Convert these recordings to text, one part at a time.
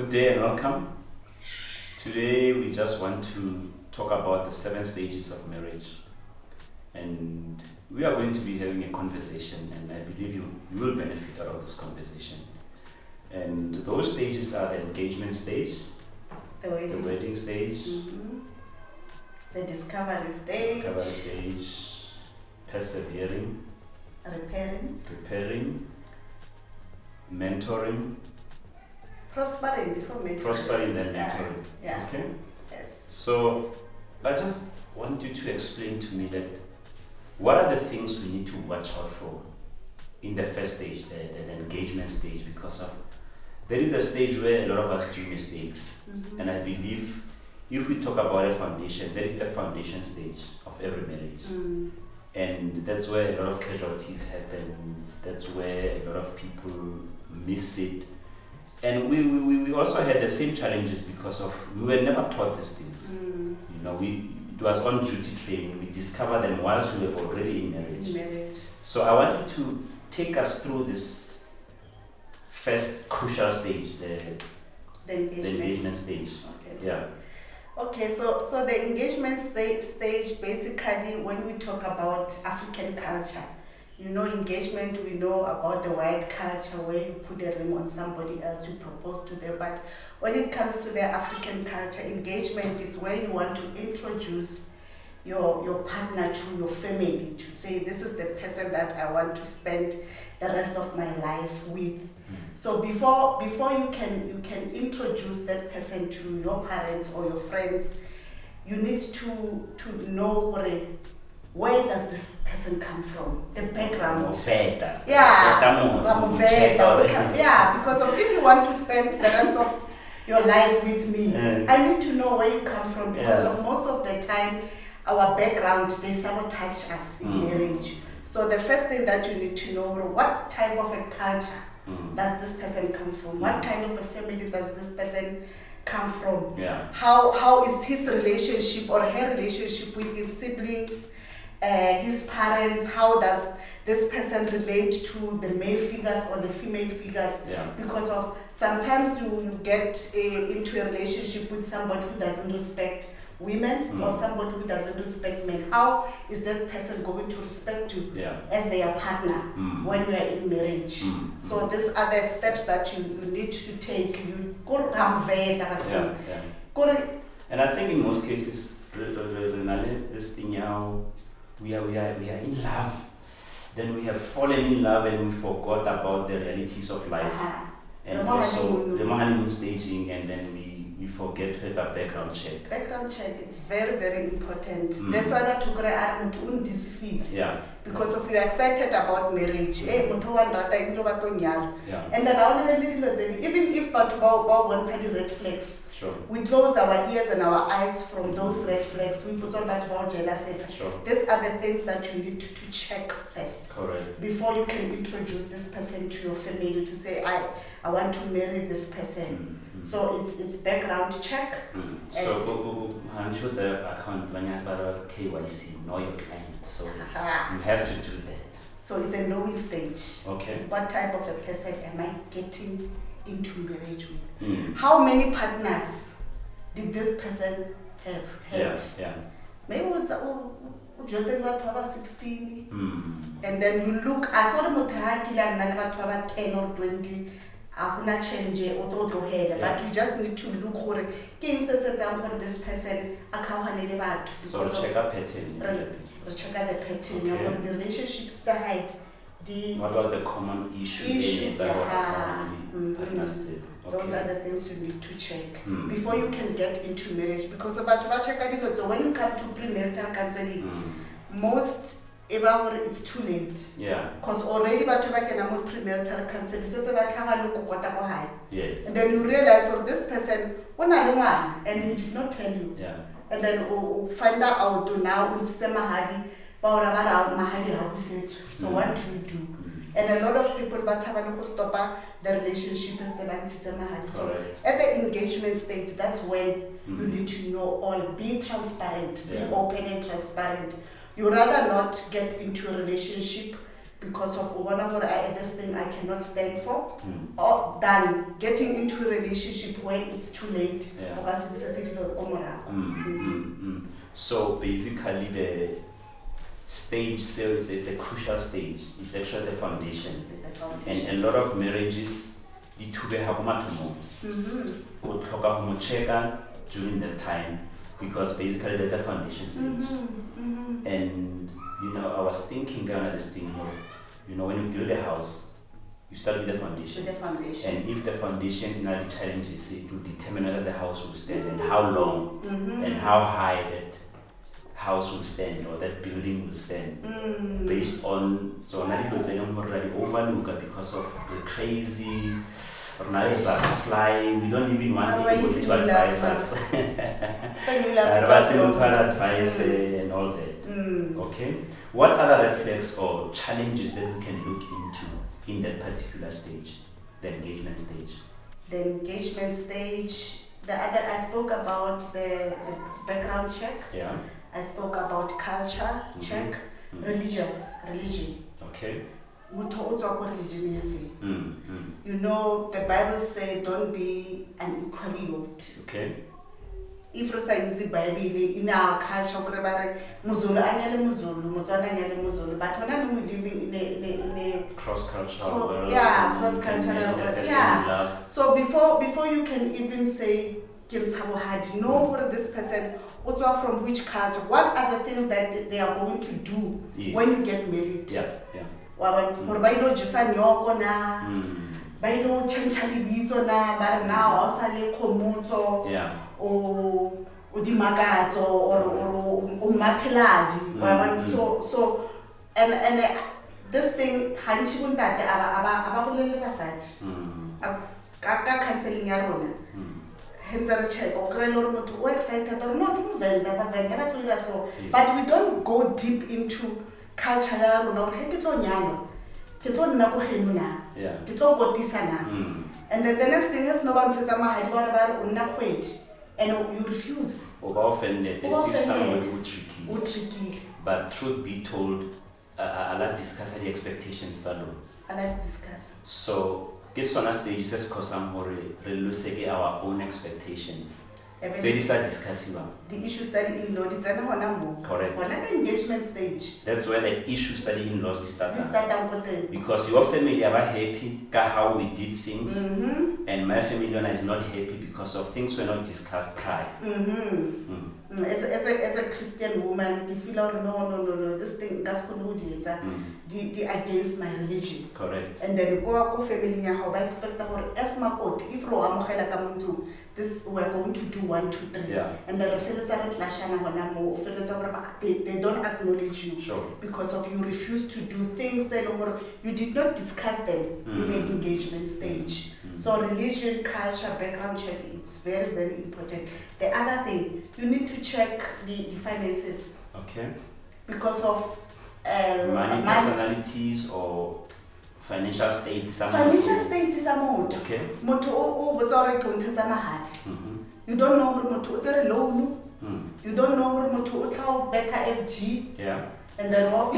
Good day and welcome. Today we just want to talk about the 7 stages of marriage, and we are going to be having a conversation, and I believe you will benefit out of this conversation. And those stages are the engagement stage, the wedding stage, the discovery stage, persevering, preparing, mentoring, prospering before mentoring. Prospering then mentoring. Yeah. Okay? Yes. So I just want you to explain to me that what are the things we need to watch out for in the first stage, the engagement stage, because there is a stage where a lot of us do mistakes. And I believe if we talk about a foundation, there is the foundation stage of every marriage. And that's where a lot of casualties happen. That's where a lot of people miss it. And we also had the same challenges because we were never taught these things. It was on duty training. We discovered them whilst we were already in marriage. So I want you to take us through this first crucial stage, the engagement stage. Okay. Yeah. Okay, so the engagement stage, basically when we talk about African culture, engagement, we know about the white culture where you put a ring on somebody else, you propose to them. But when it comes to the African culture, engagement is where you want to introduce your partner to your family, to say this is the person that I want to spend the rest of my life with. So before you can introduce that person to your parents or your friends, you need to know where does this person come from, the background. Because if you want to spend the rest of your life with me, I need to know where you come from, because of most of the time our background, they sabotage us in marriage. So the first thing that you need to know, what type of a culture does this person come from? What kind of a family does this person come from? How is his relationship or her relationship with his siblings, his parents? How does this person relate to the male figures or the female figures? Because of sometimes you get into a relationship with somebody who doesn't respect women or somebody who doesn't respect men. How is that person going to respect you as their partner when you are in marriage? So these are the steps that you need to take. And I think in most cases, this thing now, we are in love. Then we have fallen in love and we forgot about the realities of life. And also the honeymoon staging, and then we forget to have a background check. Background check, it's very, very important. That's why I took because if you're excited about marriage, and then even if wants any red flags, we close our ears and our eyes from those red flags. We put on that jealousy. These are the things that you need to check first. Correct. Before you can introduce this person to your family, to say, I want to marry this person. So it's background check. So I'm sure the account KYC, know your client. So you have to do that. So it's a knowing stage. Okay. What type of a person am I getting into marriage with? How many partners did this person have had? Maybe it's 16, and then you look as well 10 or 20. Change but you just need to look for this person. So check a pattern. Check the pattern. The relationship style. What was the common issue? Those are the things you need to check before you can get into marriage. Because when you come to pre-marital counseling, most it's too late. Because already pre-marital counseling, and then you realize this person and he did not tell you. And then find out now so what do you do? And a lot of people stop the relationship. So at the engagement stage, that's when you need to know all. Be transparent, be open and transparent. You rather not get into a relationship because of whatever this thing I cannot stand for, or than getting into a relationship where it's too late. Yeah. So basically the stage sales, it's a crucial stage. It's actually the foundation. It's the foundation. And a lot of marriages, during that time, because basically that's the foundation stage. And you know, I was thinking on this thing, you know, when you build a house, you start with the foundation. With the foundation. And if the foundation now the challenges, it will determine whether the house will stand and how long and how high that house will stand or that building will stand, based on overlook because of the crazy butterfly. We don't even want people to advise us. Advice and all that. Okay. What other red flags or challenges that we can look into in that particular stage, the engagement stage? The engagement stage. I spoke about the background check. Yeah. I spoke about culture check, religion. Okay. You know, the Bible says don't be unequally yoked. Okay. If we use the Bible in our culture, Muzulu anyale Muzulu, Motswana anyale Muzulu, but when we living in a cross-cultural world. Yeah, cross-cultural world. Yeah. So before you can even say know what this person also from which culture, what are the things that they are going to do when you get married? Yeah, yeah. Or by no jisa nyoko na, by no chanchali bizo na, but now osale komuto, or dimagato or mapeladi. So and this thing hanchi that ababulele basat. Kaka canceling yarona. Hence a check or or excited or not but we don't go deep into culture and then the next thing is no one says and you refuse. Offended, as if somebody would tricky. But truth be told, I like discussing the expectations. I like discuss. So this on us stage says cause I'm our own expectations. The issue study in law, it's correct. When engagement stage. That's where the issue study in laws start. Because your family are happy how we did things, and my family is not happy because of things were not discussed prior. As a Christian woman, you feel no, this thing that's against my religion. Correct. And then go family how I expect as my court if this we're going to do 1, 2, 3. Yeah. And the they don't acknowledge you. Sure. Because of you refuse to do things that you did not discuss them in the engagement stage. So religion, culture, background check, it's very, very important. The other thing, you need to check the finances. Okay. Because of money, personalities, or financial state. Financial state is a mode. Okay. You don't know who to loan. You don't know who to better FG. Yeah. And then what?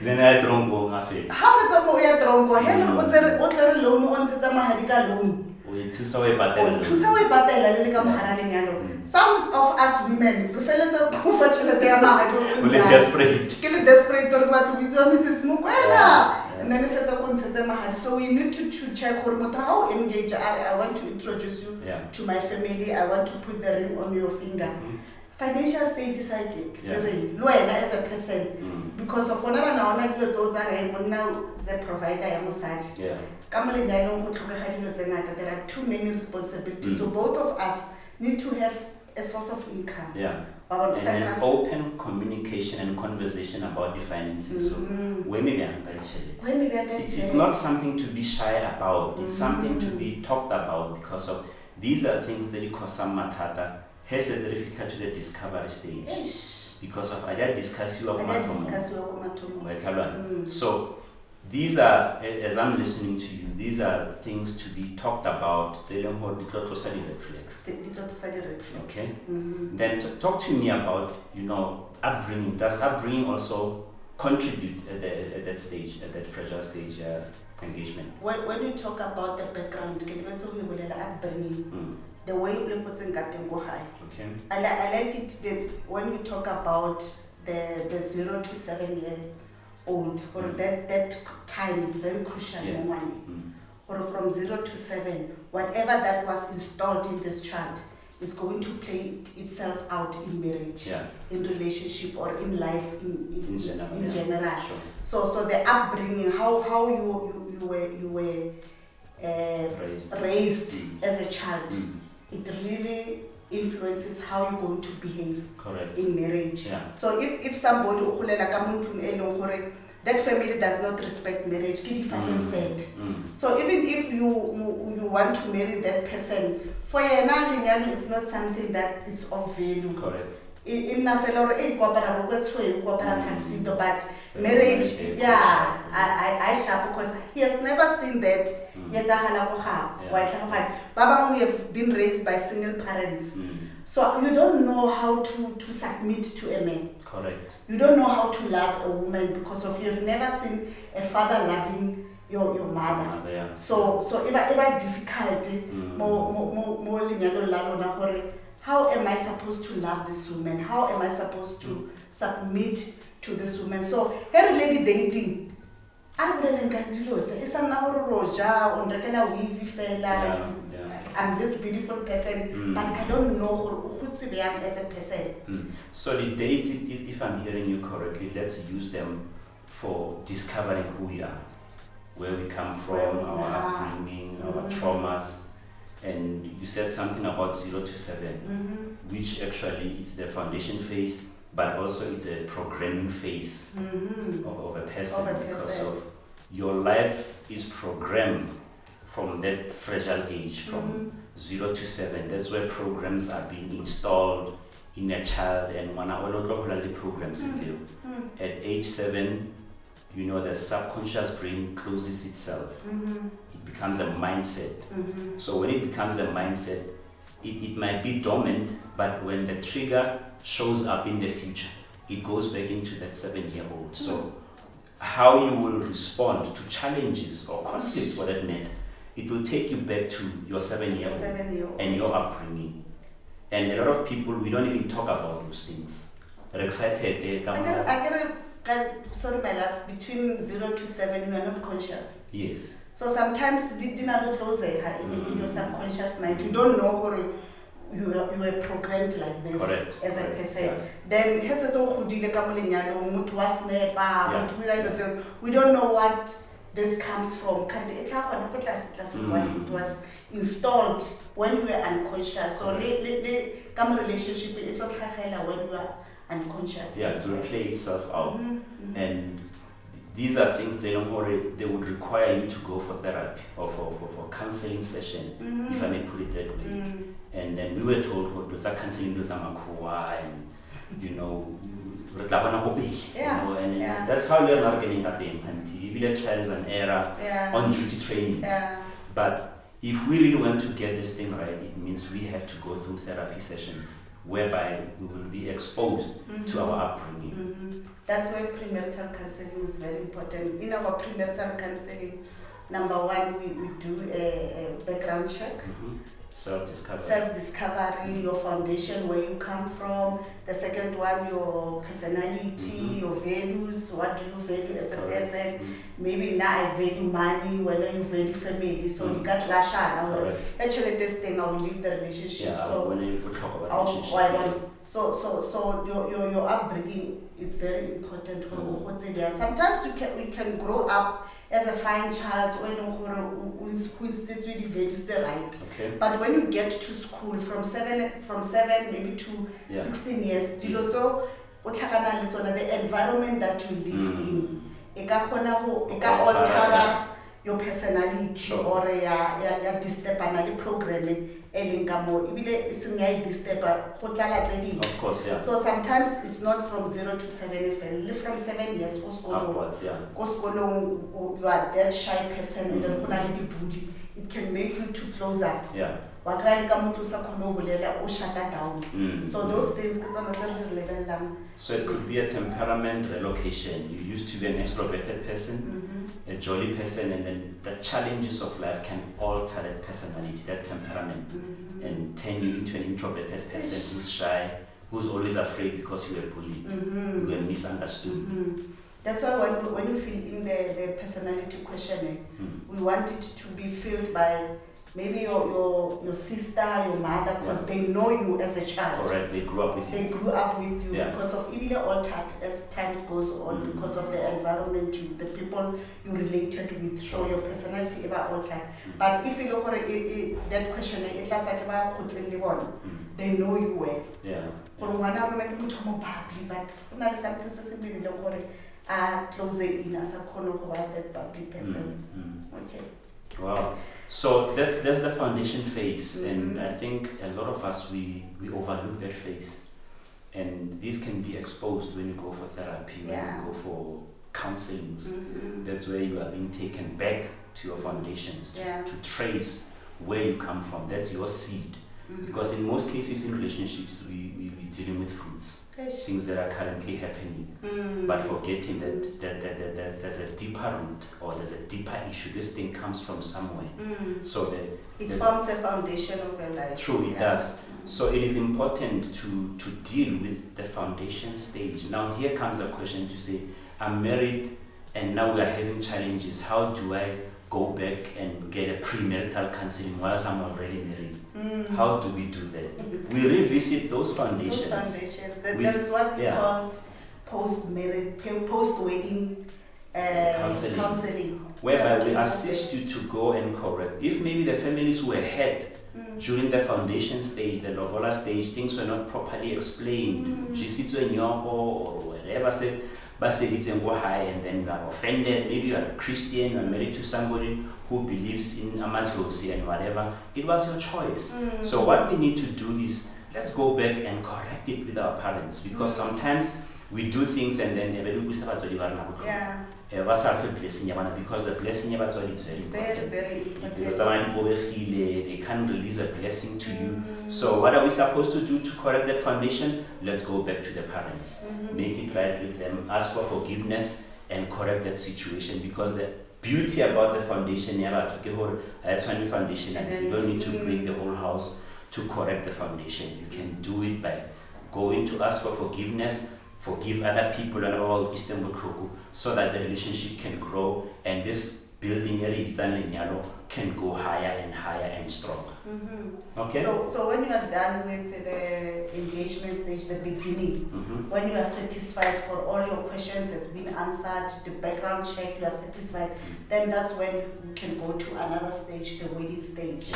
Then I don't go my face. Half of them we are drunk. Hello, what's a loan on Mahadika loan? Some of us women prefer to go for desperate or what to be Mrs. Mukwena. And then if it's a concept, so we need to check how engaged I want to introduce you to my family. I want to put the ring on your finger. Financial state is like as a person because of whatever now the provider. Yeah. There are too many responsibilities, so both of us need to have a source of income. Yeah. And an open communication and conversation about the finances. So it's not something to be shy about. It's something to be talked about because of these are things that cause some matata has a difficult to the discovery stage. Because of I discuss you So these are, as I'm listening to you, these are things to be talked about. Okay. Then talk to me about, upbringing. Does upbringing also contribute at that stage, at that fragile stage, engagement? When you talk about the background, upbringing, the way you put in Okay. I like it that when you talk about the 0 to 7 year old, or that time is very crucial. Or from 0 to 7, whatever that was installed in this child is going to play itself out in marriage, in relationship, or in life in general. Sure. So the upbringing, how you were raised as a child, it really influences how you're going to behave. Correct. In marriage. Yeah. So if somebody that family does not respect marriage, said. So even if you want to marry that person, for it's not something that is of value. Correct. In but marriage, I sharp because he has never seen that. Baba, we have been raised by single parents. So you don't know how to submit to a man. Correct. You don't know how to love a woman because of you've never seen a father loving your mother. So it was difficult. How am I supposed to love this woman? How am I supposed to submit to this woman? So every lady dating. I'm this beautiful person, but I don't know who to be as a person. So the dates, if I'm hearing you correctly, let's use them for discovering who we are, where we come from, our upbringing, our traumas. And you said something about 0 to 7, which actually is the foundation phase, but also it's a programming phase of a person, because of your life is programmed from that fragile age, from 0 to 7. That's where programs are being installed in a child, and one of the programs at age 7, the subconscious brain closes itself. It becomes a mindset. So when it becomes a mindset, it might be dormant, but when the trigger shows up in the future, it goes back into that 7-year-old. So how you will respond to challenges or conflicts, for that matter, it will take you back to your 7-year-old and your upbringing. And a lot of people, we don't even talk about those things. They're excited. Sorry, my love, between 0 to 7, you are not conscious. Yes. So sometimes in your subconscious mind, you don't know you were programmed like this. Correct. As a person. Then we don't know what this comes from. It was installed when we were unconscious. So relationship when we were unconscious. Yeah, so it play itself out. And these are things they would require you to go for therapy or for counseling session, if I may put it that way. And then we were told what was counseling and and that's how we are getting at the empathy. We trial as an error on duty trainings. But if we really want to get this thing right, it means we have to go through therapy sessions whereby we will be exposed to our upbringing. That's why pre-marital counseling is very important. In our pre-marital counseling, number one, we do a background check. Self-discovery, your foundation, where you come from. The second one, your personality, your values, what do you value as a person. Maybe now I value money, whether you value family. So you got Lasha. Actually, this thing, I will leave the relationship. Yeah, so when you talk about relationship. So your upbringing is very important. Sometimes we can grow up as a fine child who is really values the right. Okay. But when you get to school from 7 maybe to 16 years, the environment that you live in, it can alter your personality or your programming. Of course, yeah. So sometimes it's not from 0 to 7, if you live from 7 years, Upwards, yeah. you are that shy person, and then bully. It can make you too close up. Yeah. So those things, So it could be a temperament relocation. You used to be an extroverted person, a jolly person, and then the challenges of life can alter that personality, that temperament, and turn you into an introverted person who's shy, who's always afraid because you were bullied, you were misunderstood. That's why when you fill in the personality questionnaire, we want it to be filled by maybe your sister, your mother, because they know you as a child. Correct, they grew up with you. They grew up with you because of even altered as time goes on, because of the environment, the people you related with, so your personality ever altered. But if you look at that question, they know you well. Yeah. But close in as a corner of that bubbly person. Okay. Wow. So that's the foundation phase, and I think a lot of us we overlook that phase, and this can be exposed when you go for therapy, when you go for counselings. That's where you are being taken back to your foundations to trace where you come from. That's your seed, because in most cases in relationships we're dealing with fruits, things that are currently happening, but forgetting that there's a deeper root, or there's a deeper issue. This thing comes from somewhere. So it forms a foundation of your life. True, it does. So it is important to deal with the foundation stage. Now here comes a question to say, I'm married and now we are having challenges. How do I go back and get a pre-marital counseling whilst I'm already married? How do we do that? We revisit those foundations. That is what we call post-wedding counseling. Whereby we assist you to go and correct. If maybe the families were hurt during the foundation stage, the lobola stage, things were not properly explained. Or whatever said, and then you are offended. Maybe you are a Christian, you are married to somebody who believes in amadlozi and whatever. It was your choice. So what we need to do is, let's go back and correct it with our parents, because sometimes we do things and then because the blessing is very important. They can't release a blessing to you. So what are we supposed to do to correct that foundation? Let's go back to the parents, make it right with them, ask for forgiveness, and correct that situation, because the beauty about the foundation, that's when the foundation, you don't need to break the whole house to correct the foundation. You can do it by going to ask for forgiveness, forgive other people, so that the relationship can grow, and this building can go higher and higher and stronger. Okay? So when you are done with the engagement stage, the beginning, when you are satisfied for all your questions has been answered, the background check, you are satisfied, then that's when you can go to another stage, the wedding stage.